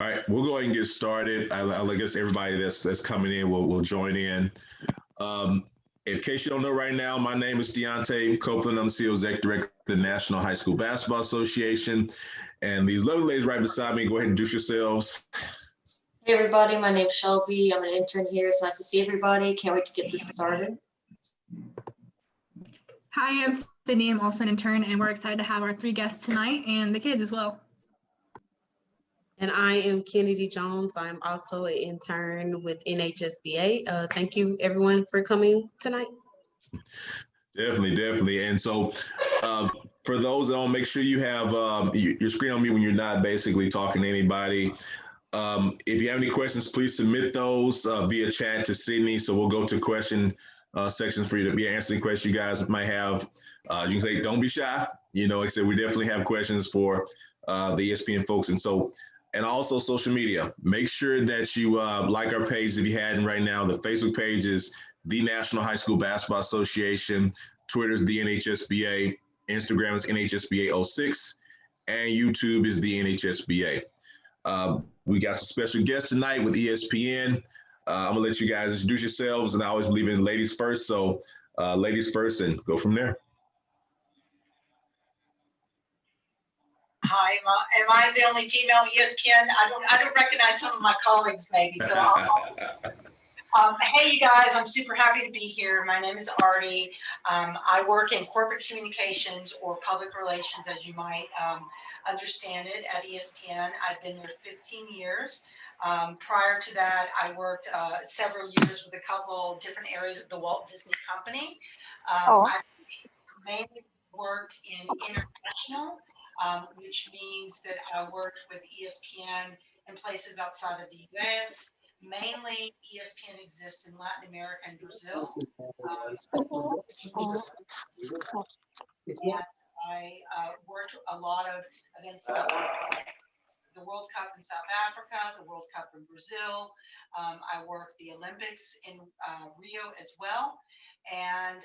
All right, we'll go ahead and get started. I guess everybody that's coming in will join in. Um, in case you don't know right now, my name is Deontay Copeland. I'm the CEO Executive Director of the National High School Basketball Association. And these lovely ladies right beside me, go ahead and introduce yourselves. Hey everybody, my name's Shelby. I'm an intern here. It's nice to see everybody. Can't wait to get this started. Hi, I'm Sydney. I'm also an intern, and we're excited to have our 3 guests tonight and the kids as well. And I am Kennedy Jones. I'm also an intern with NHSBA. Thank you everyone for coming tonight. Definitely. And so for those that don't, make sure you have your screen on mute when you're not basically talking to anybody. If you have any questions, please submit those via chat to Sydney. So we'll go to question sections for you to be answering questions you guys might have. You can say, don't be shy. Like I said, we definitely have questions for the ESPN folks. And also social media. Make sure that you like our page if you hadn't right now. The Facebook page is the National High School Basketball Association. Twitter is the NHSBA. Instagram is NHSBA06. And YouTube is the NHSBA. We got some special guests tonight with ESPN. I'm gonna let you guys introduce yourselves, and I always believe in ladies first. So ladies first, and go from there. Hi, am I the only female ESPN? I don't recognize some of my colleagues maybe. So hey you guys, I'm super happy to be here. My name is Ardi. I work in corporate communications or public relations, as you might understand it, at ESPN. I've been there 15 years. Prior to that, I worked several years with a couple different areas of the Walt Disney Company. I mainly worked in international, which means that I worked with ESPN in places outside of the US. Mainly, ESPN exists in Latin America and Brazil. And I worked a lot of events like the World Cup in South Africa, the World Cup in Brazil. I worked the Olympics in Rio as well. And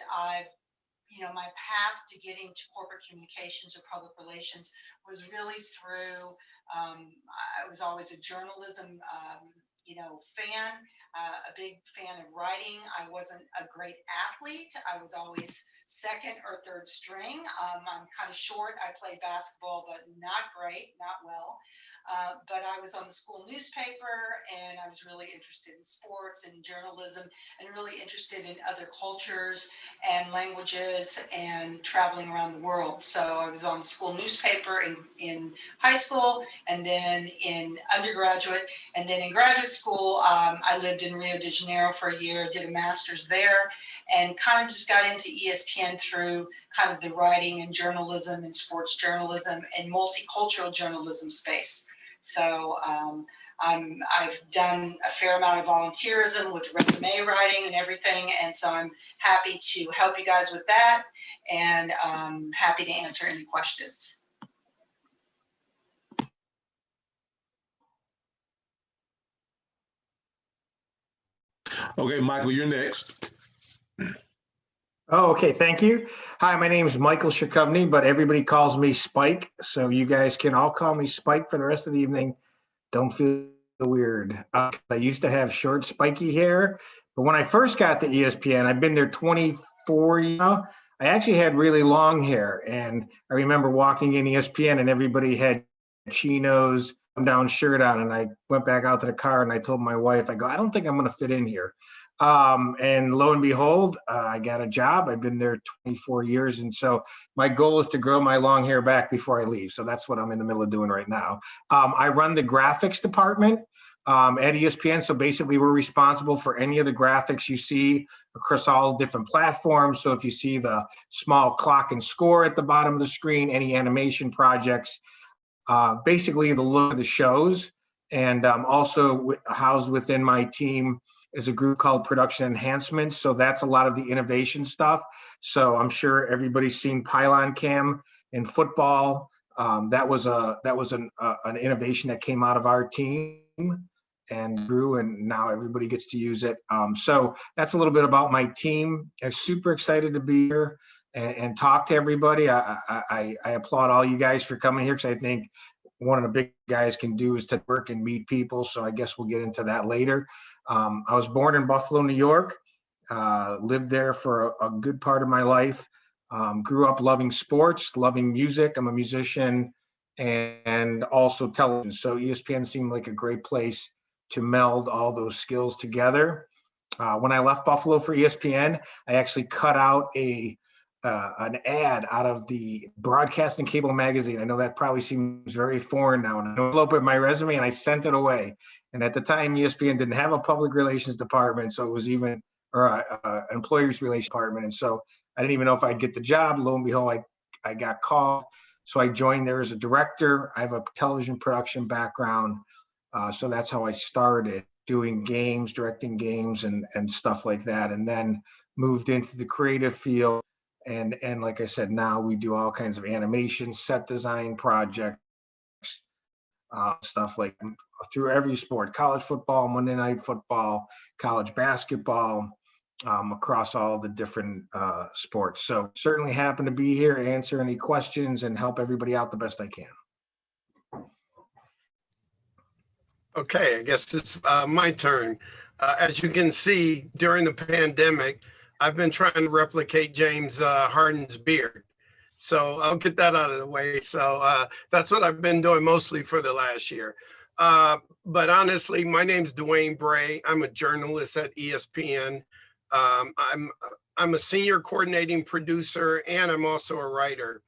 my path to getting to corporate communications or public relations was really through, I was always a journalism fan, a big fan of writing. I wasn't a great athlete. I was always second or third string. I'm kind of short. I played basketball, but not great, not well. But I was on the school newspaper, and I was really interested in sports and journalism, and really interested in other cultures and languages and traveling around the world. So I was on the school newspaper in high school, and then in undergraduate, and then in graduate school, I lived in Rio de Janeiro for a year, did a master's there, and kind of just got into ESPN through kind of the writing and journalism and sports journalism and multicultural journalism space. So I've done a fair amount of volunteerism with resume writing and everything, and so I'm happy to help you guys with that, and happy to answer any questions. Okay, Michael, you're next. Oh, okay. Thank you. Hi, my name is Michael Chacovny, but everybody calls me Spike. So you guys can all call me Spike for the rest of the evening. Don't feel weird. I used to have short, spiky hair, but when I first got to ESPN, I've been there 24 years now. I actually had really long hair, and I remember walking in ESPN and everybody had chinos, down shirt on, and I went back out to the car and I told my wife, I go, I don't think I'm going to fit in here. And lo and behold, I got a job. I've been there 24 years. And so my goal is to grow my long hair back before I leave. So that's what I'm in the middle of doing right now. I run the graphics department at ESPN. So basically we're responsible for any of the graphics you see across all different platforms. So if you see the small clock and score at the bottom of the screen, any animation projects, basically the look of the shows, and also housed within my team is a group called Production Enhancements. So that's a lot of the innovation stuff. So I'm sure everybody's seen Pylon Cam in football. That was an innovation that came out of our team and grew, and now everybody gets to use it. So that's a little bit about my team. I'm super excited to be here and talk to everybody. I applaud all you guys for coming here, because I think one of the big guys can do is to work and meet people. So I guess we'll get into that later. I was born in Buffalo, New York, lived there for a good part of my life. Grew up loving sports, loving music. I'm a musician and also television. So ESPN seemed like a great place to meld all those skills together. When I left Buffalo for ESPN, I actually cut out an ad out of the Broadcasting Cable magazine. I know that probably seems very foreign now. And I opened my resume and I sent it away. And at the time, ESPN didn't have a public relations department, so it was even an employees relations department. And so I didn't even know if I'd get the job. Lo and behold, I got called. So I joined there as a director. I have a television production background. So that's how I started doing games, directing games and stuff like that. And then moved into the creative field. And like I said, now we do all kinds of animation, set design projects, stuff like through every sport, college football, Monday Night Football, college basketball, across all the different sports. So certainly happy to be here, answer any questions and help everybody out the best I can. Okay, I guess it's my turn. As you can see, during the pandemic, I've been trying to replicate James Harden's beard. So I'll get that out of the way. So that's what I've been doing mostly for the last year. But honestly, my name's Dwayne Bray. I'm a journalist at ESPN. I'm a senior coordinating producer, and I'm also a writer.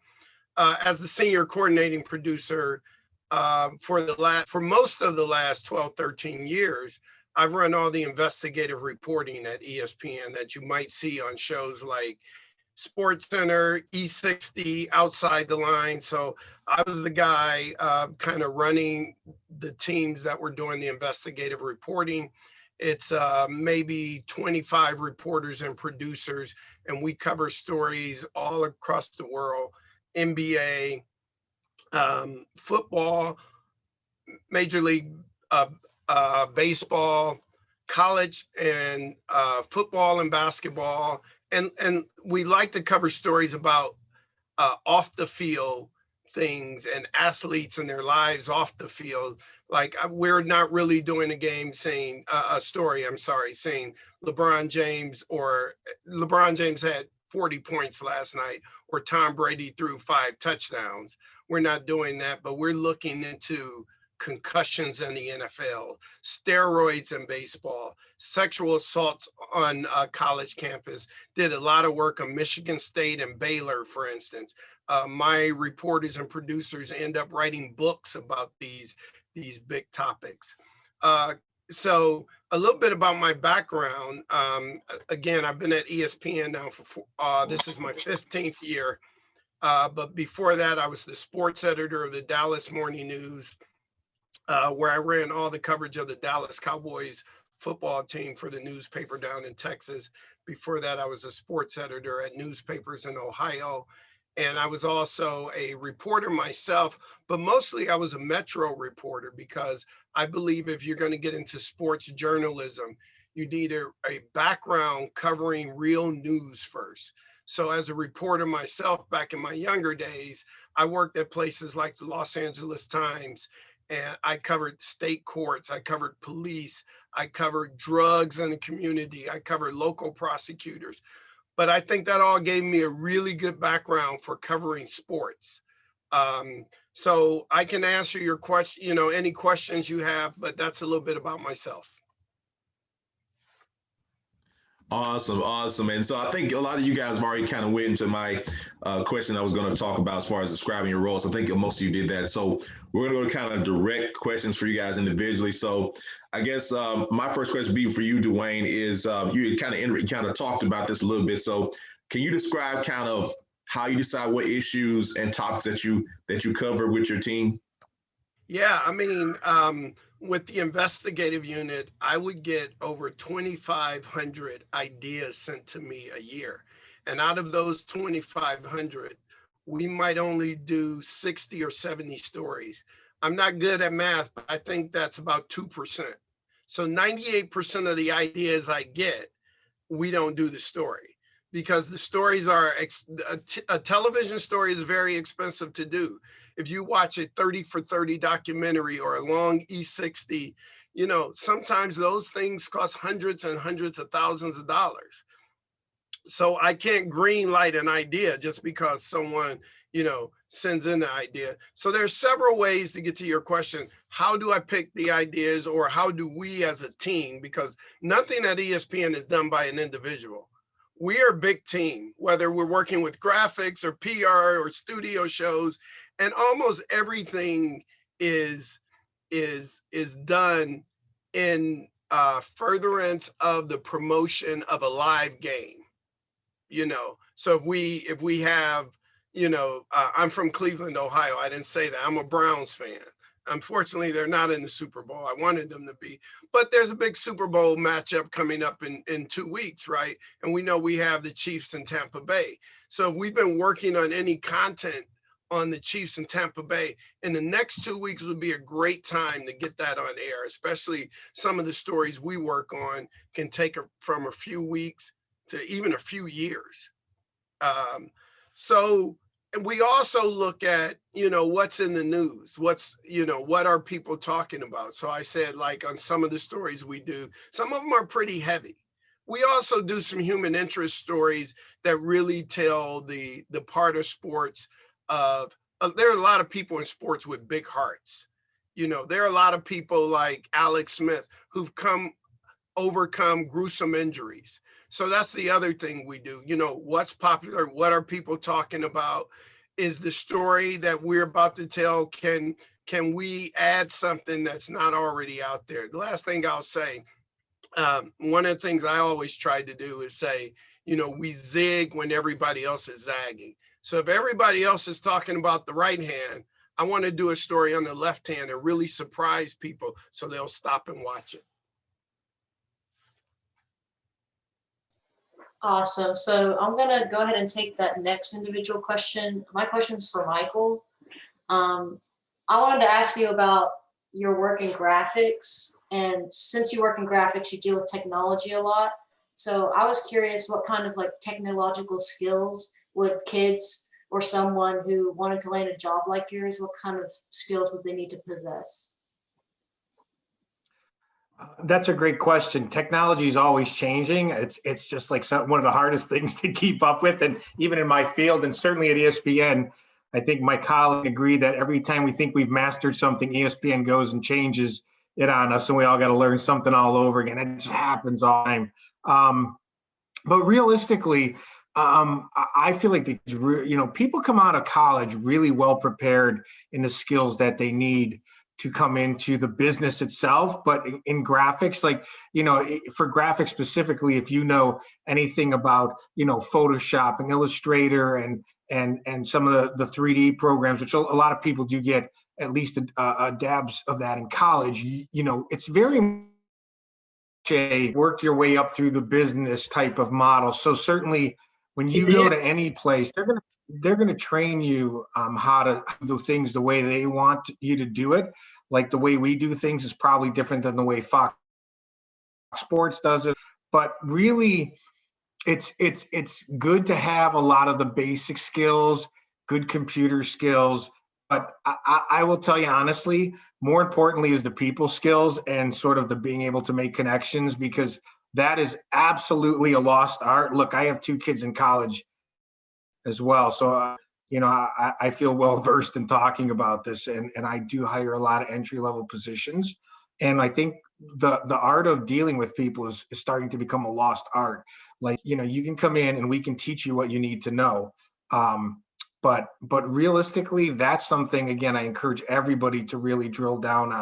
As the senior coordinating producer for most of the last 12, 13 years, I've run all the investigative reporting at ESPN that you might see on shows like SportsCenter, E60, Outside the Line. So I was the guy kind of running the teams that were doing the investigative reporting. It's maybe 25 reporters and producers, and we cover stories all across the world, NBA, football, Major League Baseball, college and football and basketball. And we like to cover stories about off the field things and athletes and their lives off the field. Like we're not really doing a story saying LeBron James had 40 points last night, or Tom Brady threw 5 touchdowns. We're not doing that, but we're looking into concussions in the NFL, steroids in baseball, sexual assaults on college campus. Did a lot of work on Michigan State and Baylor, for instance. My reporters and producers end up writing books about these big topics. So a little bit about my background. Again, I've been at ESPN now for this is my 15th year. But before that, I was the sports editor of the Dallas Morning News, where I ran all the coverage of the Dallas Cowboys football team for the newspaper down in Texas. Before that, I was a sports editor at newspapers in Ohio. And I was also a reporter myself, but mostly I was a Metro reporter, because I believe if you're going to get into sports journalism, you need a background covering real news first. So as a reporter myself, back in my younger days, I worked at places like the Los Angeles Times, and I covered state courts, I covered police, I covered drugs in the community, I covered local prosecutors. But I think that all gave me a really good background for covering sports. So I can answer your question, any questions you have, but that's a little bit about myself. Awesome. And so I think a lot of you guys have already kind of went into my question I was going to talk about as far as describing your roles. I think most of you did that. So we're going to go to kind of direct questions for you guys individually. So I guess my first question would be for you, Dwayne, is you kind of talked about this a little bit. So can you describe kind of how you decide what issues and topics that you cover with your team? Yeah, I mean, with the investigative unit, I would get over 2,500 ideas sent to me a year. And out of those 2,500, we might only do 60 or 70 stories. I'm not good at math, but I think that's about 2%. So 98% of the ideas I get, we don't do the story, because the stories are, a television story is very expensive to do. if you watch a 30 for 30 documentary or a long E60, you know, sometimes those things cost hundreds and hundreds of thousands of dollars. So I can't green light an idea just because someone, you know, sends in the idea. So there's several ways to get to your question. How do I pick the ideas, or how do we as a team? Because nothing at ESPN is done by an individual. We are a big team, whether we're working with graphics or PR or studio shows, and almost everything is done in furtherance of the promotion of a live game. You know, so if we have, you know, I'm from Cleveland, Ohio. I didn't say that. I'm a Browns fan. Unfortunately, they're not in the Super Bowl. I wanted them to be, but there's a big Super Bowl matchup coming up in 2 weeks, right? And we know we have the Chiefs in Tampa Bay. So we've been working on any content on the Chiefs in Tampa Bay. And the next 2 weeks would be a great time to get that on air, especially some of the stories we work on can take from a few weeks to even a few years. So, and we also look at, you know, what's in the news, what's, you know, what are people talking about? So I said, like on some of the stories we do, some of them are pretty heavy. We also do some human interest stories that really tell the part of sports of, there are a lot of people in sports with big hearts. You know, there are a lot of people like Alex Smith who've overcome gruesome injuries. So that's the other thing we do. You know, what's popular? What are people talking about? Is the story that we're about to tell, can we add something that's not already out there? The last thing I'll say, one of the things I always try to do is say, you know, we zig when everybody else is zagging. So if everybody else is talking about the right hand, I want to do a story on the left hand and really surprise people so they'll stop and watch it. Awesome. So I'm gonna go ahead and take that next individual question. My question is for Michael. I wanted to ask you about your work in graphics. And since you work in graphics, you deal with technology a lot. So I was curious, what kind of like technological skills would kids or someone who wanted to land a job like yours, what kind of skills would they need to possess? That's a great question. Technology is always changing. It's just like one of the hardest things to keep up with. And even in my field, and certainly at ESPN, I think my colleagues agree that every time we think we've mastered something, ESPN goes and changes it on us, and we all got to learn something all over again. It just happens all the time. But realistically, I feel like people come out of college really well prepared in the skills that they need to come into the business itself. But in graphics, like, you know, for graphics specifically, if you know anything about, you know, Photoshop and Illustrator and some of the 3D programs, which a lot of people do get at least a dabs of that in college, you know, it's very much a work your way up through the business type of model. So certainly when you go to any place, they're gonna train you how to do things the way they want you to do it. Like the way we do things is probably different than the way Fox Sports does it. But really, it's good to have a lot of the basic skills, good computer skills. But I will tell you honestly, more importantly is the people skills and sort of the being able to make connections, because that is absolutely a lost art. Look, I have 2 kids in college as well. So, you know, I feel well versed in talking about this, and I do hire a lot of entry level positions. And I think the art of dealing with people is starting to become a lost art. Like, you know, you can come in and we can teach you what you need to know. But realistically, that's something, again, I encourage everybody to really drill down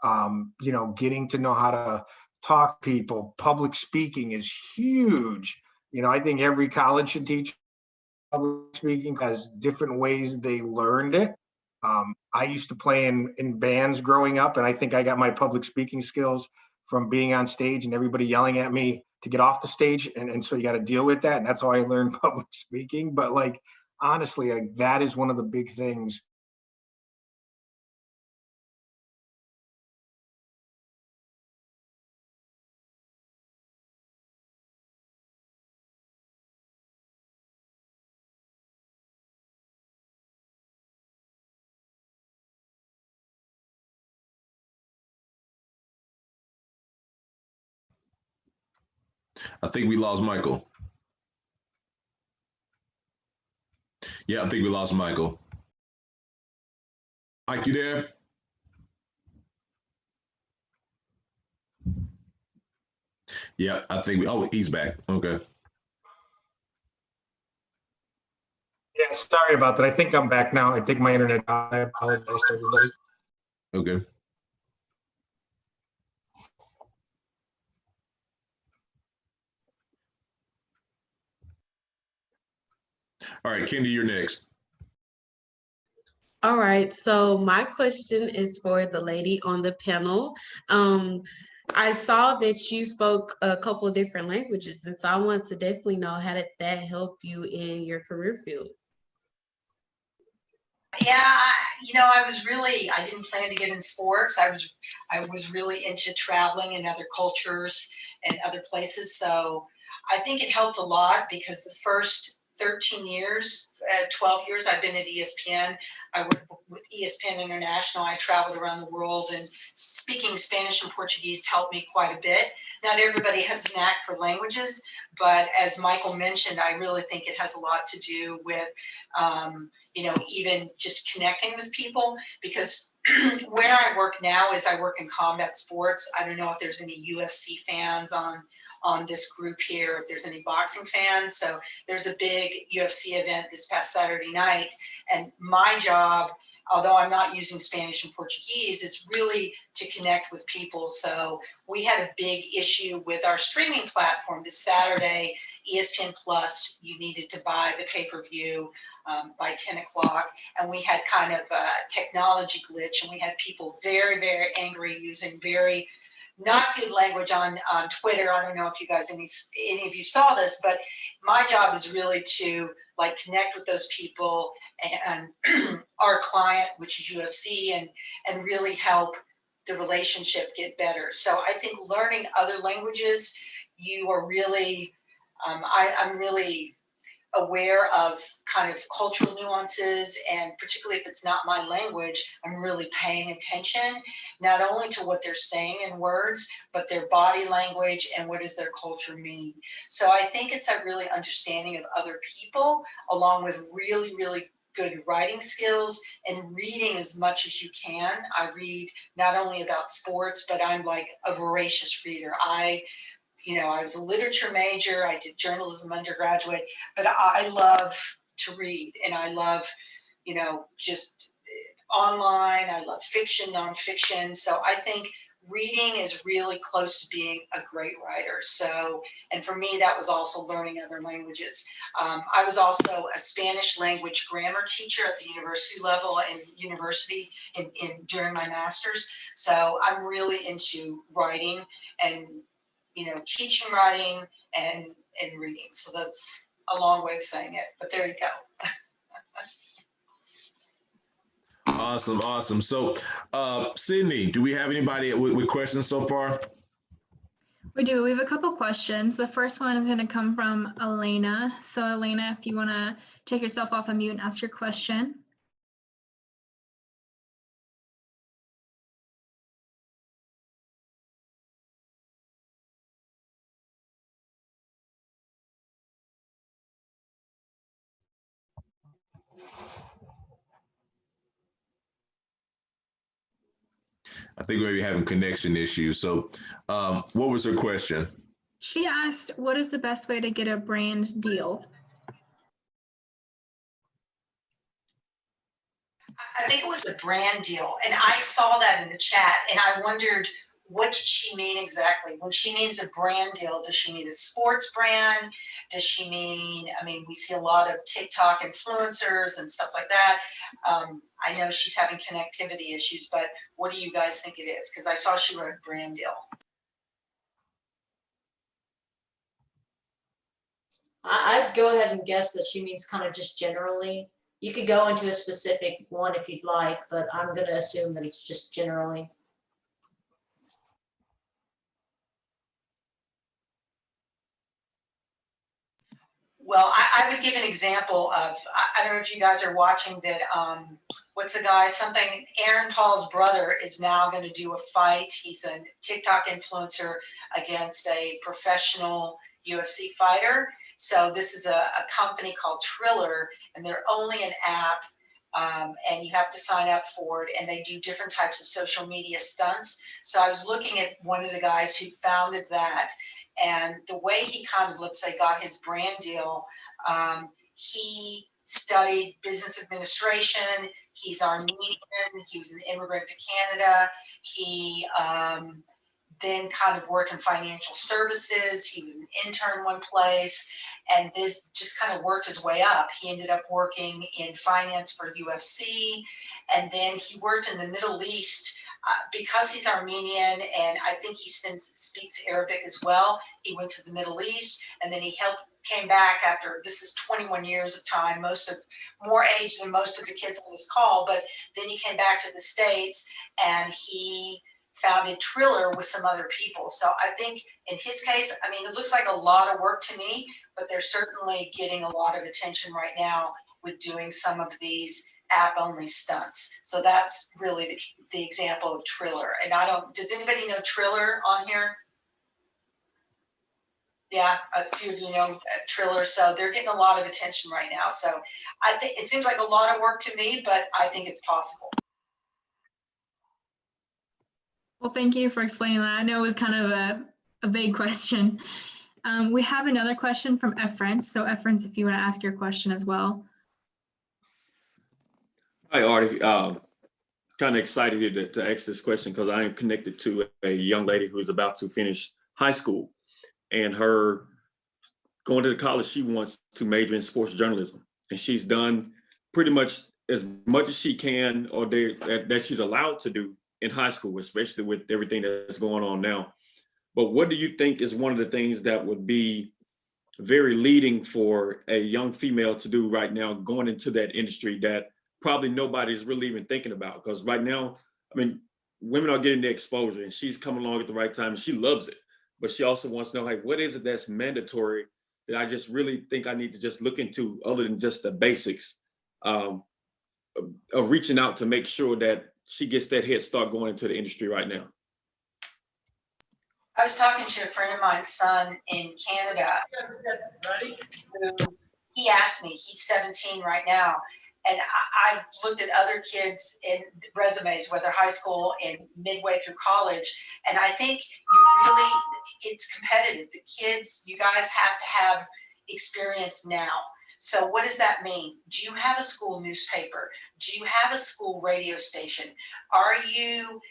on. You know, getting to know how to talk to people. Public speaking is huge. You know, I think every college should teach public speaking, has different ways they learned it. I used to play in bands growing up, and I think I got my public speaking skills from being on stage and everybody yelling at me to get off the stage. And so you got to deal with that. And that's how I learned public speaking. But like, honestly, like, that is one of the big things I think we lost Michael. Yeah, I think we lost Michael. Mike, you there? Yeah, I think oh, he's back. Okay. Yeah, sorry about that. I think I'm back now. I think my internet, I apologize to everybody. Okay. All right, Kendi, you're next. All right, so my question is for the lady on the panel. I saw that you spoke a couple of different languages, and so I want to definitely know, how did that help you in your career field? Yeah, I didn't plan to get in sports. I was really into traveling in other cultures and other places. So I think it helped a lot because the first 13 years, 12 years I've been at ESPN. I worked with ESPN International. I traveled around the world, and speaking Spanish and Portuguese helped me quite a bit. Not everybody has a knack for languages, but as Michael mentioned, I really think it has a lot to do with even just connecting with people, because where I work now is I work in combat sports. I don't know if there's any UFC fans on this group here, if there's any boxing fans. So there's a big UFC event this past Saturday night. And my job, although I'm not using Spanish and Portuguese, is really to connect with people. So we had a big issue with our streaming platform this Saturday, ESPN Plus. You needed to buy the pay-per-view by 10 o'clock. And we had kind of a technology glitch, and we had people very, very angry using very not good language on Twitter. I don't know if you guys, any of you saw this, but my job is really to connect with those people and our client, which is UFC, and really help the relationship get better. So I think learning other languages, you are really, I'm really aware of kind of cultural nuances, and particularly if it's not my language, I'm really paying attention, not only to what they're saying in words, but their body language and what does their culture mean. So I think it's a really understanding of other people, along with really, really good writing skills and reading as much as you can. I read not only about sports, but I'm like a voracious reader. I was a literature major. I did journalism undergraduate, but I love to read, and I love, just online. I love fiction, nonfiction. So I think reading is really close to being a great writer. So, and for me, that was also learning other languages. I was also a Spanish language grammar teacher at the university level and university during my master's. So I'm really into writing and teaching writing and reading. So that's a long way of saying it, but there you go. Awesome. So, Sydney, do we have anybody with questions so far? We do. We have a couple questions. The first one is going to come from Elena. So Elena, if you want to take yourself off of mute and ask your question. I think we may be having connection issues. So what was her question? She asked, what is the best way to get a brand deal? I think it was a brand deal, and I saw that in the chat, and I wondered, what did she mean exactly? When she means a brand deal, does she mean a sports brand? Does she mean, we see a lot of TikTok influencers and stuff like that. I know she's having connectivity issues, but what do you guys think it is? Because I saw she wrote brand deal. I'd go ahead and guess that she means kind of just generally. You could go into a specific one if you'd like, but I'm going to assume that it's just generally. Well, I would give an example of, I don't know if you guys are watching that, what's the guy, Aaron Paul's brother is now going to do a fight. He's a TikTok influencer against a professional UFC fighter. So this is a company called Triller, and they're only an app, and you have to sign up for it, and they do different types of social media stunts. So I was looking at one of the guys who founded that, and the way he kind of, let's say, got his brand deal, he studied business administration. He's Armenian. He was an immigrant to Canada. He then kind of worked in financial services. He was an intern one place, and this just kind of worked his way up. He ended up working in finance for UFC, and then he worked in the Middle East because he's Armenian, and I think he speaks Arabic as well. He went to the Middle East, and then he came back after, this is 21 years of time, more age than most of the kids on this call, but then he came back to the States, and he founded Triller with some other people. So I think in his case, I mean, it looks like a lot of work to me, but they're certainly getting a lot of attention right now with doing some of these app-only stunts. So that's really the example of Triller. And does anybody know Triller on here? Yeah, a few of you know Triller. So they're getting a lot of attention right now. So I think it seems like a lot of work to me, but I think it's possible. Well, thank you for explaining that. I know it was kind of a vague question. We have another question from Efrance. So Efrance, if you want to ask your question as well. Hi, Ardi. Kind of excited here to ask this question because I am connected to a young lady who's about to finish high school, and her going to the college, she wants to major in sports journalism, and she's done pretty much as she can or that she's allowed to do in high school, especially with everything that's going on now. But what do you think is one of the things that would be very leading for a young female to do right now going into that industry that probably nobody's really even thinking about? Because right now, I mean, women are getting the exposure, and she's coming along at the right time, and she loves it. But she also wants to know, like, what is it that's mandatory that I just really think I need to just look into other than just the basics of reaching out to make sure that she gets that head start going into the industry right now? I was talking to a friend of mine's son in Canada. He asked me, he's 17 right now, and I've looked at other kids in resumes, whether high school and midway through college, and I think it's competitive. The kids, you guys have to have experience now. So what does that mean? Do you have a school newspaper? Do you have a school radio station? Are you,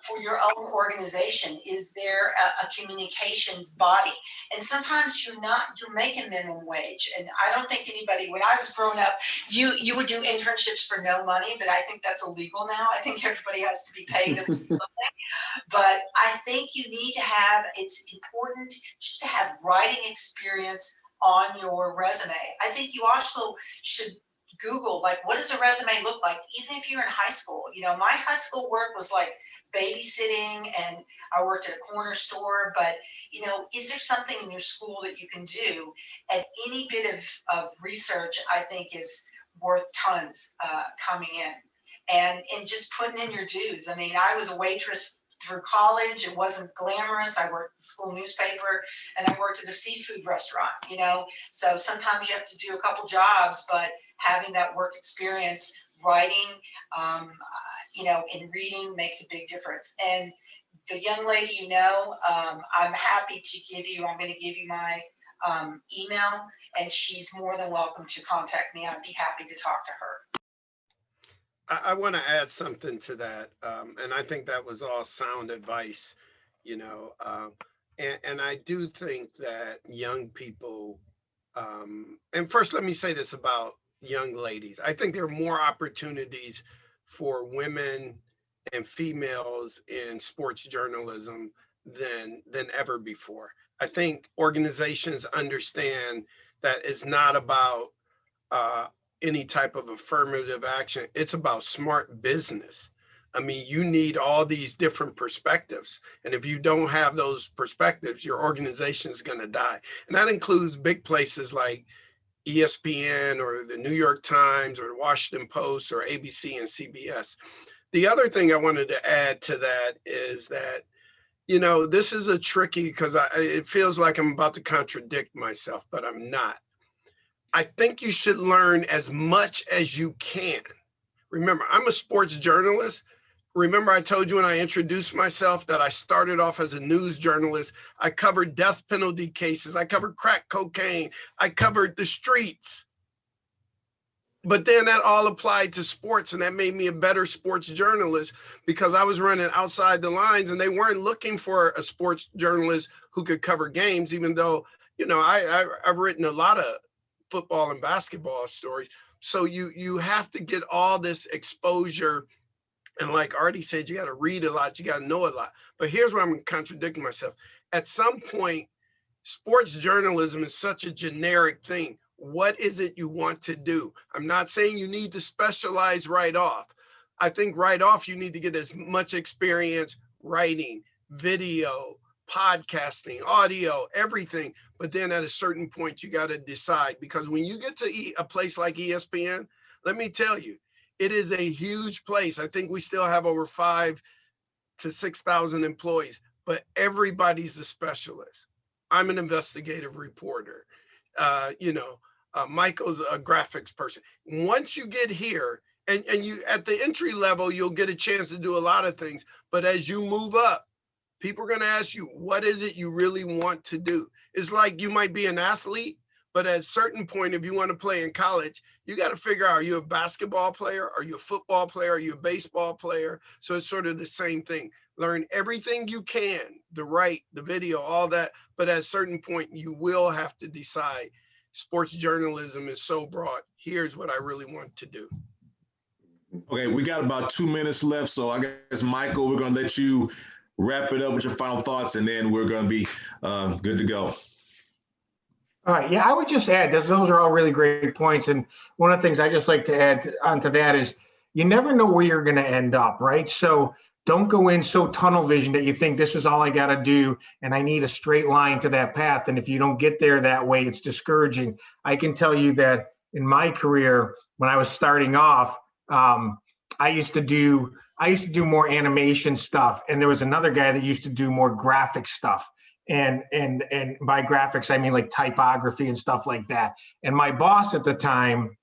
for your own organization, is there a communications body? And sometimes you're making minimum wage. And I don't think anybody, when I was growing up, you would do internships for no money, but I think that's illegal now. I think everybody has to be paid something. But I think you need to have, it's important just to have writing experience on your resume. I think you also should Google, like, what does a resume look like, even if you're in high school? You know, my high school work was like babysitting, and I worked at a corner store, but, you know, is there something in your school that you can do? And any bit of research, I think, is worth tons coming in. And just putting in your dues. I mean, I was a waitress through college. It wasn't glamorous. I worked at the school newspaper, and I worked at a seafood restaurant, you know. So sometimes you have to do a couple jobs, but having that work experience, writing, you know, and reading makes a big difference. And the young lady, you know, I'm happy to give you, I'm going to give you my email, and she's more than welcome to contact me. I'd be happy to talk to her. I want to add something to that, and I think that was all sound advice, you know, and I do think that young people, and first let me say this about young ladies. I think there are more opportunities for women and females in sports journalism than ever before. I think organizations understand that it's not about any type of affirmative action. It's about smart business. I mean, you need all these different perspectives. And if you don't have those perspectives, your organization is going to die. And that includes big places like ESPN or the New York Times or the Washington Post or ABC and CBS. The other thing I wanted to add to that is that, you know, this is a tricky, because it feels like I'm about to contradict myself, but I'm not. I think you should learn as much as you can. Remember, I'm a sports journalist. Remember, I told you when I introduced myself that I started off as a news journalist. I covered death penalty cases. I covered crack cocaine. I covered the streets. But then that all applied to sports, and that made me a better sports journalist because I was running outside the lines, and they weren't looking for a sports journalist who could cover games, even though, you know, I've written a lot of football and basketball stories. So you have to get all this exposure. And like Ardi said, you got to read a lot, you got to know a lot. But here's where I'm contradicting myself. At some point, sports journalism is such a generic thing. What is it you want to do? I'm not saying you need to specialize right off. I think right off, you need to get as much experience writing, video, podcasting, audio, everything. But then at a certain point, you got to decide, because when you get to a place like ESPN, let me tell you, it is a huge place. I think we still have over 5,000 to 6,000 employees, but everybody's a specialist. I'm an investigative reporter. Michael's a graphics person. Once you get here, and you at the entry level, you'll get a chance to do a lot of things. But as you move up, people are going to ask you, what is it you really want to do? It's like you might be an athlete, but at a certain point, if you want to play in college, you got to figure out, are you a basketball player? Are you a football player? Are you a baseball player? So it's sort of the same thing. Learn everything you can, the write, the video, all that. But at a certain point, you will have to decide, sports journalism is so broad. Here's what I really want to do. Okay, we got about 2 minutes left. So I guess, Michael, we're going to let you wrap it up with your final thoughts, and then we're going to be good to go. All right. Yeah, I would just add, those are all really great points. And one of the things I just like to add onto that is you never know where you're going to end up, right? So don't go in so tunnel vision that you think this is all I got to do and I need a straight line to that path. And if you don't get there that way, it's discouraging. I can tell you that in my career, when I was starting off, I used to do more animation stuff. And there was another guy that used to do more graphic stuff. And by graphics, I mean like typography and stuff like that. And my boss at the time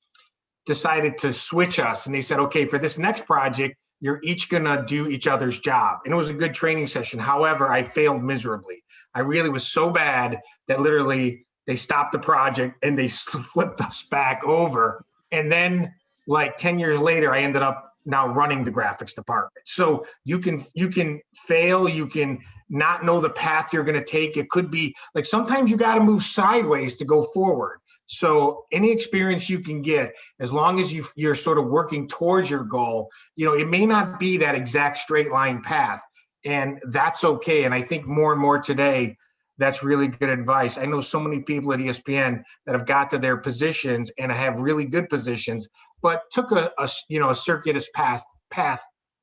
decided to switch us. And they said, okay, for this next project, you're each going to do each other's job. And it was a good training session. However, I failed miserably. I really was so bad that literally they stopped the project and they flipped us back over. And then like 10 years later, I ended up now running the graphics department. So you can fail, you can not know the path you're going to take. It could be like sometimes you got to move sideways to go forward. So any experience you can get, as long as you're sort of working towards your goal, it may not be that exact straight line path, and that's okay. And I think more and more today, that's really good advice. I know so many people at ESPN that have got to their positions and have really good positions, but took a circuitous path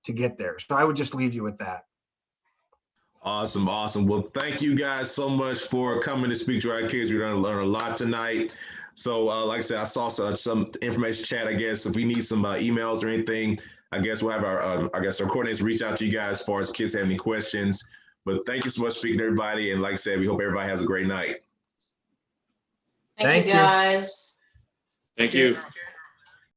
to get there. So I would just leave you with that. Awesome. Well, thank you guys so much for coming to speak to our kids. We're going to learn a lot tonight. So like I said, I saw some information chat, I guess. If we need some emails or anything, I guess we'll have our coordinators reach out to you guys as far as kids have any questions. But thank you so much for speaking to everybody. And like I said, we hope everybody has a great night. Thank you, guys. Thank you.